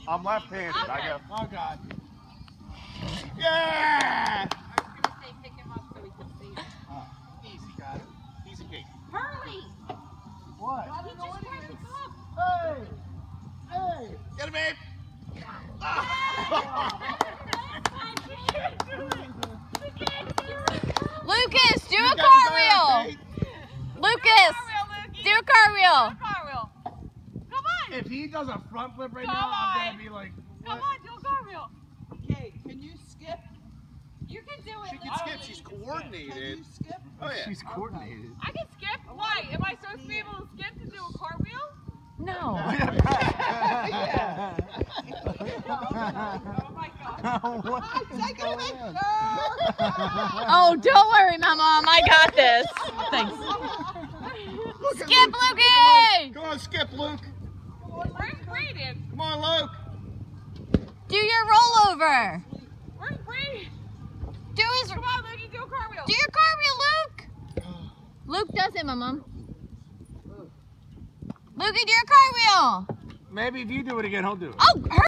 I'm left-handed. Okay. I go. Oh God. Yeah! I was gonna say pick him up so we can see him. Easy, got it. Easy cake. Hurley! What? He just grabbed the cup. Hey! Hey! Get him, babe. Lucas, do a cartwheel. Lucas, do a cartwheel. Cartwheel. Come on. If he does a front flip right Come now, I'm on. gonna be like, Come what? on, do a cartwheel. Okay, can you skip? You can do it. She can Luke. skip. She's Can coordinated. you skip? Oh, yeah. She's coordinated. I can skip. Why? Am I supposed to be able to skip to do a cartwheel? No. Oh my god. Take a picture! Oh, don't worry, my mom. I got this. Thanks. Look at Skip, Luke. Lukey! Come on, skip, Luke. Where's Brayden? Come on, Luke. Do your rollover. Where's Brayden? Do his. Come on, Luke, do a cartwheel. Do your cartwheel, Luke. Luke does it, my mom. Lukey, do your cartwheel. Maybe if you do it again, he'll do it. Oh, her.